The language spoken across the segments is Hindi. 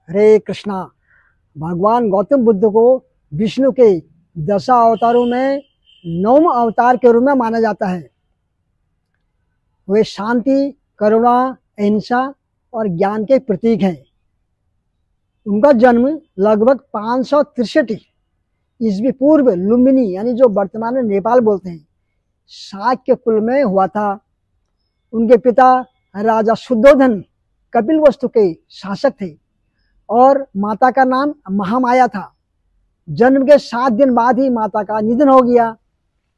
हरे कृष्णा। भगवान गौतम बुद्ध को विष्णु के 10 अवतारों में 9वां अवतार के रूप में माना जाता है। वे शांति, करुणा, अहिंसा और ज्ञान के प्रतीक हैं। उनका जन्म लगभग 563 ईस्वी पूर्व लुम्बिनी यानी जो वर्तमान में नेपाल बोलते हैं, शाक्य कुल में हुआ था। उनके पिता राजा शुद्धोधन कपिलवस्तु के शासक थे और माता का नाम महामाया था। जन्म के 7 दिन बाद ही माता का निधन हो गया,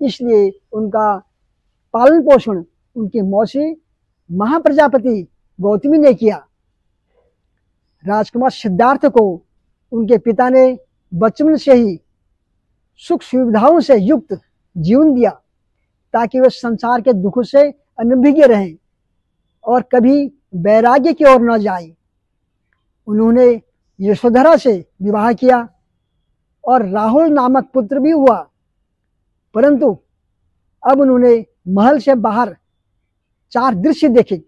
इसलिए उनका पालन पोषण उनकी मौसी महाप्रजापति गौतमी ने किया। राजकुमार सिद्धार्थ को उनके पिता ने बचपन से ही सुख सुविधाओं से युक्त जीवन दिया ताकि वे संसार के दुखों से अनभिज्ञ रहें और कभी वैराग्य की ओर न जाएं। उन्होंने यशोधरा से विवाह किया और राहुल नामक पुत्र भी हुआ, परंतु अब उन्होंने महल से बाहर 4 दृश्य देखे।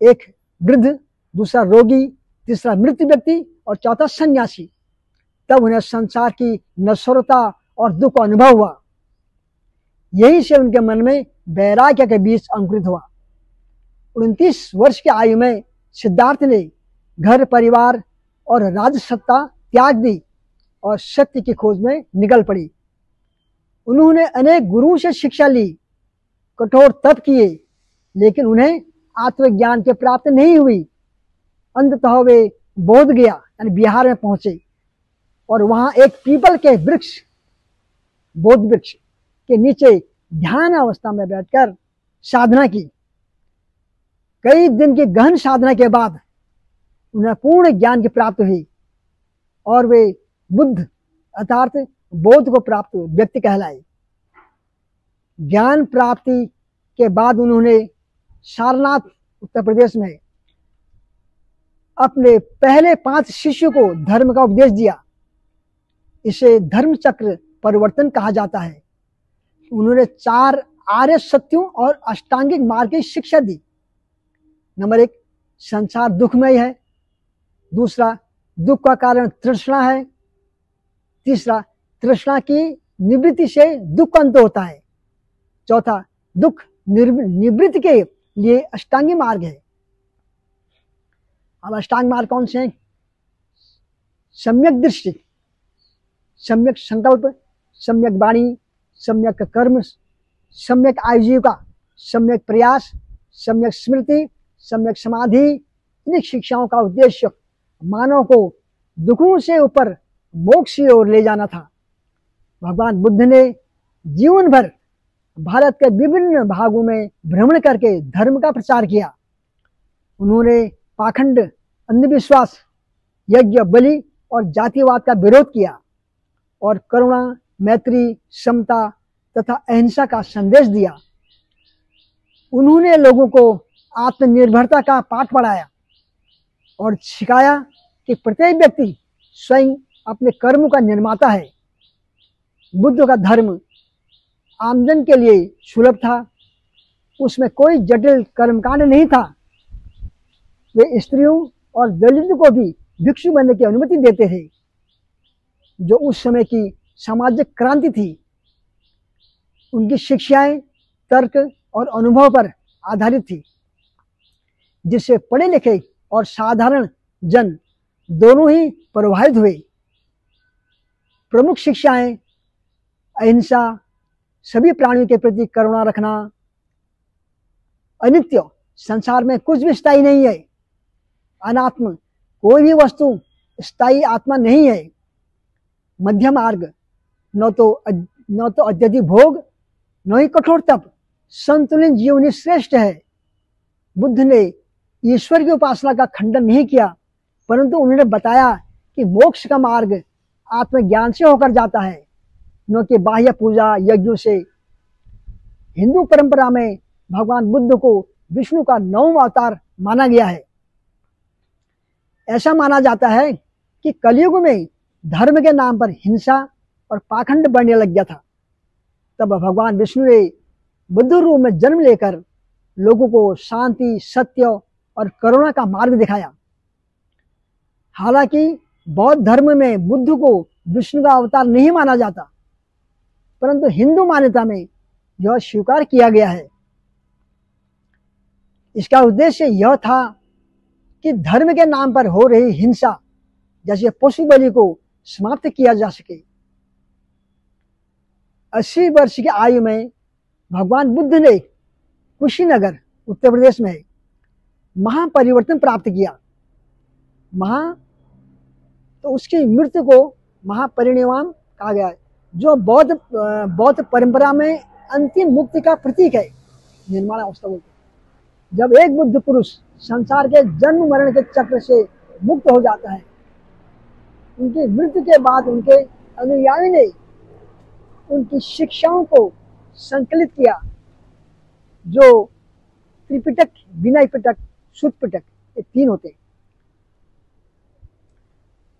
एक वृद्ध, दूसरा रोगी, तीसरा मृत व्यक्ति और चौथा सन्यासी। तब उन्हें संसार की नश्वरता और दुख का अनुभव हुआ। यही से उनके मन में वैराग्य के बीज अंकुरित हुआ। 29 वर्ष की आयु में सिद्धार्थ ने घर परिवार और राजसत्ता त्याग दी और सत्य की खोज में निकल पड़ी। उन्होंने अनेक गुरुओं से शिक्षा ली, कठोर तप किए, लेकिन उन्हें आत्मज्ञान की प्राप्ति नहीं हुई। अंततः वे बोध गया यानी बिहार में पहुंचे और वहां एक पीपल के वृक्ष, बोध वृक्ष के नीचे ध्यान अवस्था में बैठकर साधना की। कई दिन की गहन साधना के बाद उन्हें पूर्ण ज्ञान की प्राप्ति हुई और वे बुद्ध अर्थात बोध को प्राप्त व्यक्ति कहलाए। ज्ञान प्राप्ति के बाद उन्होंने सारनाथ उत्तर प्रदेश में अपने पहले 5 शिष्यों को धर्म का उपदेश दिया। इसे धर्म चक्र परिवर्तन कहा जाता है। उन्होंने 4 आर्य सत्यों और अष्टांगिक मार्ग की शिक्षा दी। नंबर 1, संसार दुखमय है। दूसरा, दुख का कारण तृष्णा है। तीसरा, तृष्णा की निवृत्ति से दुख अंत होता है। चौथा, दुख निवृत्ति के लिए अष्टांगी मार्ग है। अब अष्टांग मार्ग कौन से हैं? सम्यक दृष्टि, सम्यक संकल्प, सम्यक वाणी, सम्यक कर्म, सम्यक आजीविका, सम्यक प्रयास, सम्यक स्मृति, सम्यक समाधि। इन शिक्षाओं का उद्देश्य मानव को दुखों से ऊपर मोक्ष की ओर ले जाना था। भगवान बुद्ध ने जीवन भर भारत के विभिन्न भागों में भ्रमण करके धर्म का प्रचार किया। उन्होंने पाखंड, अंधविश्वास, यज्ञ, बलि और जातिवाद का विरोध किया और करुणा, मैत्री, समता तथा अहिंसा का संदेश दिया। उन्होंने लोगों को आत्मनिर्भरता का पाठ पढ़ाया और सिखाया कि प्रत्येक व्यक्ति स्वयं अपने कर्म का निर्माता है। बुद्ध का धर्म आमजन के लिए सुलभ था, उसमें कोई जटिल कर्मकांड नहीं था। वे स्त्रियों और दलितों को भी भिक्षु बनने की अनुमति देते थे, जो उस समय की सामाजिक क्रांति थी। उनकी शिक्षाएं तर्क और अनुभव पर आधारित थी, जिससे पढ़े लिखे और साधारण जन दोनों ही प्रभावित हुए। प्रमुख शिक्षाएं अहिंसा, सभी प्राणियों के प्रति करुणा रखना, अनित्य, संसार में कुछ भी स्थायी नहीं है, अनात्म, कोई भी वस्तु स्थायी आत्मा नहीं है, मध्य मार्ग, न तो अत्यधिक भोग, न ही कठोर तप, संतुलित जीवन श्रेष्ठ है। बुद्ध ने ईश्वर की उपासना का खंडन नहीं किया, परंतु उन्होंने बताया कि मोक्ष का मार्ग आत्मज्ञान से होकर जाता है, न कि बाह्य पूजा यज्ञों से। हिंदू परंपरा में भगवान बुद्ध को विष्णु का 9वां अवतार माना गया है। ऐसा माना जाता है कि कलयुग में धर्म के नाम पर हिंसा और पाखंड बढ़ने लग गया था। तब भगवान विष्णु ने बुद्ध रूप में जन्म लेकर लोगों को शांति, सत्य और करुणा का मार्ग दिखाया। हालांकि बौद्ध धर्म में बुद्ध को विष्णु का अवतार नहीं माना जाता, परंतु हिंदू मान्यता में यह स्वीकार किया गया है। इसका उद्देश्य यह था कि धर्म के नाम पर हो रही हिंसा जैसे पशु बलि को समाप्त किया जा सके। 80 वर्ष की आयु में भगवान बुद्ध ने कुशीनगर उत्तर प्रदेश में महापरिवर्तन प्राप्त किया। तो उसकी मृत्यु को महापरिनिर्वाण कहा गया है, जो बौद्ध परंपरा में अंतिम मुक्ति का प्रतीक है। निर्माण अवस्था बोलते हैं। जब एक बुद्ध पुरुष संसार के जन्म मरण के चक्र से मुक्त हो जाता है, उनकी मृत्यु के बाद उनके अनुयायी ने उनकी शिक्षाओं को संकलित किया, जो त्रिपिटक, विनय पिटक, सुत्त पिटक, ये 3 होते हैं।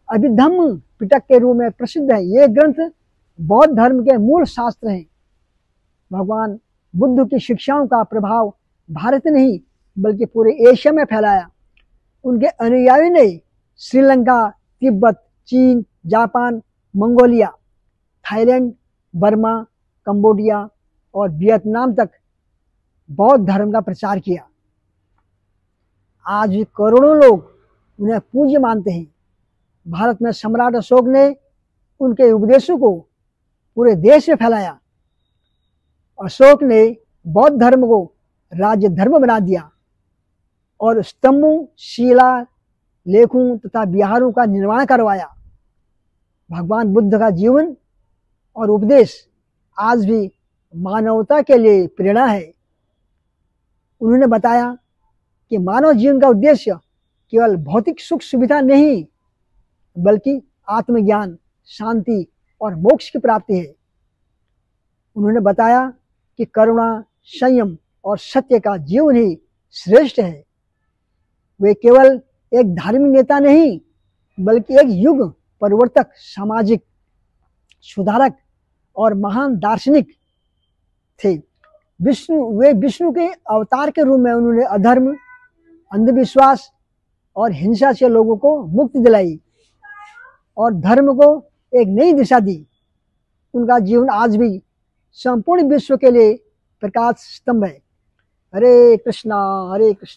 अभिधम्म पिटक के रूप में प्रसिद्ध है। ये ग्रंथ बौद्ध धर्म के मूल शास्त्र हैं। भगवान बुद्ध की शिक्षाओं का प्रभाव भारत नहीं बल्कि पूरे एशिया में फैलाया। उनके अनुयायी ने श्रीलंका, तिब्बत, चीन, Japan, Mongolia, Thailand, Burma, Cambodia और वियतनाम तक बौद्ध धर्म का प्रचार किया। आज भी करोड़ों लोग उन्हें पूज्य मानते हैं। भारत में सम्राट अशोक ने उनके उपदेशों को पूरे देश में फैलाया। अशोक ने बौद्ध धर्म को राज्य धर्म बना दिया और स्तंभों, शिला लेखों तथा विहारों का निर्माण करवाया। भगवान बुद्ध का जीवन और उपदेश आज भी मानवता के लिए प्रेरणा है। उन्होंने बताया कि मानव जीवन का उद्देश्य केवल भौतिक सुख सुविधा नहीं बल्कि आत्मज्ञान, शांति और मोक्ष की प्राप्ति है। उन्होंने बताया कि करुणा, संयम और सत्य का जीवन ही श्रेष्ठ है। वे केवल एक धार्मिक नेता नहीं बल्कि एक युग परिवर्तक, सामाजिक सुधारक और महान दार्शनिक थे। वे विष्णु के अवतार के रूप में उन्होंने अधर्म, अंधविश्वास और हिंसा से लोगों को मुक्ति दिलाई और धर्म को एक नई दिशा दी। उनका जीवन आज भी संपूर्ण विश्व के लिए प्रकाश स्तंभ है। हरे कृष्णा हरे कृष्णा।